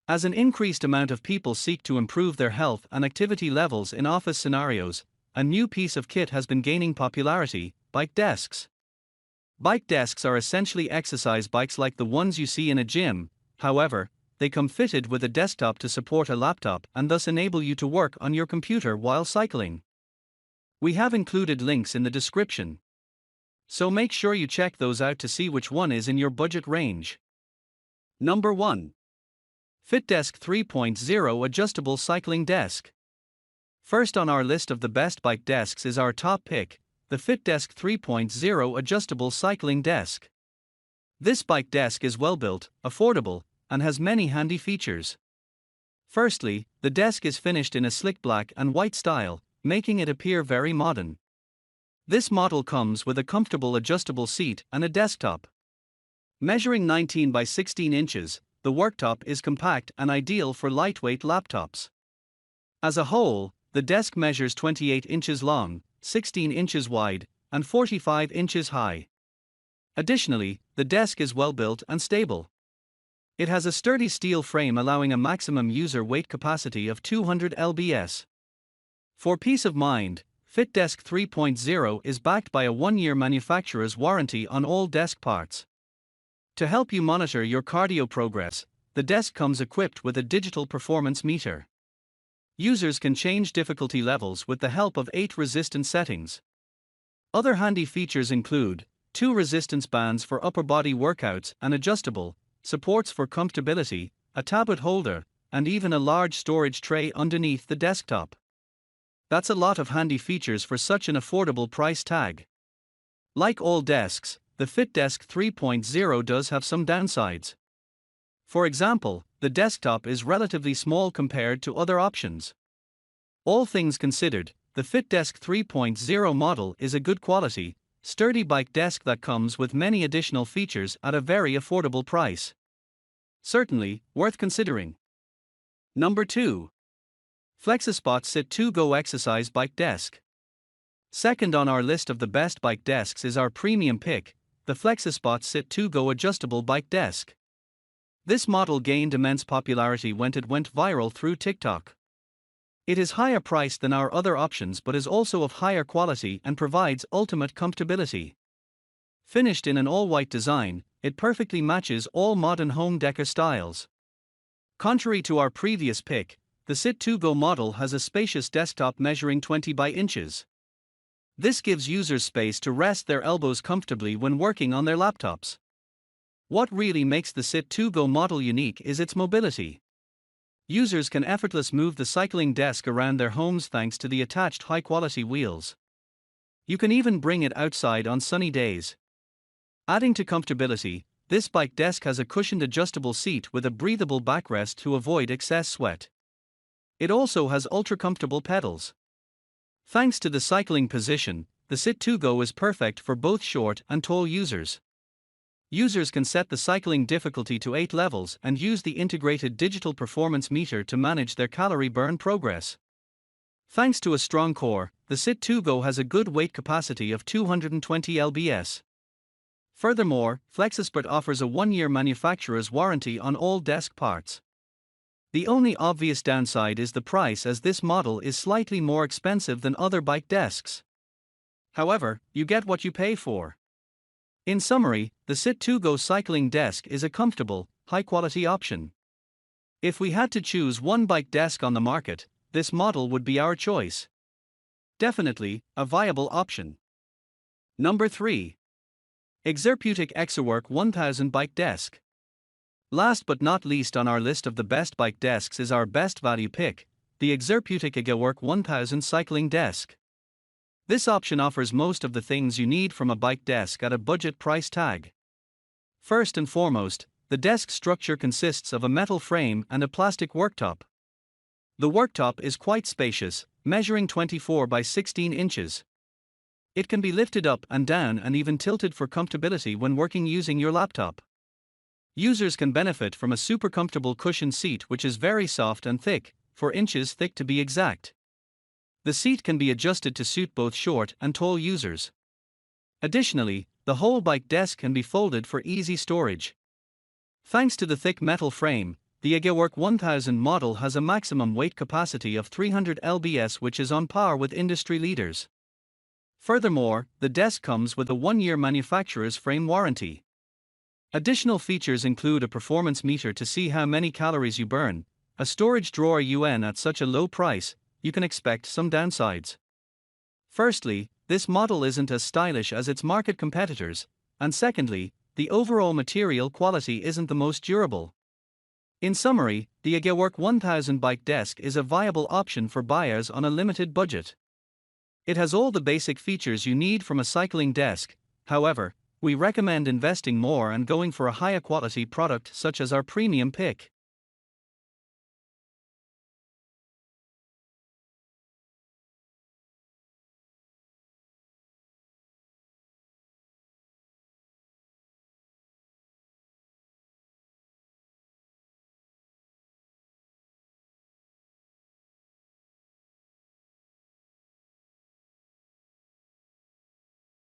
As an increased amount of people seek to improve their health and activity levels in office scenarios, a new piece of kit has been gaining popularity: bike desks. Bike desks are essentially exercise bikes like the ones you see in a gym. However, they come fitted with a desktop to support a laptop and thus enable you to work on your computer while cycling. We have included links in the description, so make sure you check those out to see which one is in your budget range. Number 1. FitDesk 3.0 Adjustable Cycling Desk. First on our list of the best bike desks is our top pick, the FitDesk 3.0 Adjustable Cycling Desk. This bike desk is well built, affordable, and has many handy features. Firstly, the desk is finished in a slick black and white style, making it appear very modern. This model comes with a comfortable adjustable seat and a desktop. Measuring 19 by 16 inches, the worktop is compact and ideal for lightweight laptops. As a whole, the desk measures 28 inches long, 16 inches wide, and 45 inches high. Additionally, the desk is well built and stable. It has a sturdy steel frame allowing a maximum user weight capacity of 200 lbs. For peace of mind, FitDesk 3.0 is backed by a 1-year manufacturer's warranty on all desk parts. To help you monitor your cardio progress, the desk comes equipped with a digital performance meter. Users can change difficulty levels with the help of 8 resistance settings. Other handy features include 2 resistance bands for upper body workouts and adjustable supports for comfortability, a tablet holder, and even a large storage tray underneath the desktop. That's a lot of handy features for such an affordable price tag. Like all desks, the FitDesk 3.0 does have some downsides. For example, the desktop is relatively small compared to other options. All things considered, the FitDesk 3.0 model is a good quality, sturdy bike desk that comes with many additional features at a very affordable price. Certainly, worth considering. Number 2. FlexiSpot Sit2Go Exercise Bike Desk. Second on our list of the best bike desks is our premium pick, the FlexiSpot Sit2Go Adjustable Bike Desk. This model gained immense popularity when it went viral through TikTok. It is higher priced than our other options but is also of higher quality and provides ultimate comfortability. Finished in an all-white design, it perfectly matches all modern home decor styles. Contrary to our previous pick, the Sit2Go model has a spacious desktop measuring 20 by inches. This gives users space to rest their elbows comfortably when working on their laptops. What really makes the Sit2Go model unique is its mobility. Users can effortlessly move the cycling desk around their homes thanks to the attached high-quality wheels. You can even bring it outside on sunny days. Adding to comfortability, this bike desk has a cushioned adjustable seat with a breathable backrest to avoid excess sweat. It also has ultra-comfortable pedals. Thanks to the cycling position, the Sit2Go is perfect for both short and tall users. Users can set the cycling difficulty to 8 levels and use the integrated digital performance meter to manage their calorie burn progress. Thanks to a strong core, the Sit2Go has a good weight capacity of 220 lbs. Furthermore, FlexiSpot offers a 1-year manufacturer's warranty on all desk parts. The only obvious downside is the price, as this model is slightly more expensive than other bike desks. However, you get what you pay for. In summary, the Sit2Go cycling desk is a comfortable, high-quality option. If we had to choose one bike desk on the market, this model would be our choice. Definitely, a viable option. Number 3. Exerpeutic ExerWork 1000 Bike Desk. Last but not least on our list of the best bike desks is our best value pick, the Exerpeutic ExerWork 1000 Cycling Desk. This option offers most of the things you need from a bike desk at a budget price tag. First and foremost, the desk structure consists of a metal frame and a plastic worktop. The worktop is quite spacious, measuring 24 by 16 inches. It can be lifted up and down and even tilted for comfortability when working using your laptop. Users can benefit from a super comfortable cushioned seat which is very soft and thick, 4 inches thick to be exact. The seat can be adjusted to suit both short and tall users. Additionally, the whole bike desk can be folded for easy storage. Thanks to the thick metal frame, the ExerWork 1000 model has a maximum weight capacity of 300 lbs, which is on par with industry leaders. Furthermore, the desk comes with a 1-year manufacturer's frame warranty. Additional features include a performance meter to see how many calories you burn, a storage drawer. At such a low price, you can expect some downsides. Firstly, this model isn't as stylish as its market competitors, and secondly, the overall material quality isn't the most durable. In summary, the ExerWork 1000 bike desk is a viable option for buyers on a limited budget. It has all the basic features you need from a cycling desk. However, we recommend investing more and going for a higher quality product such as our premium pick.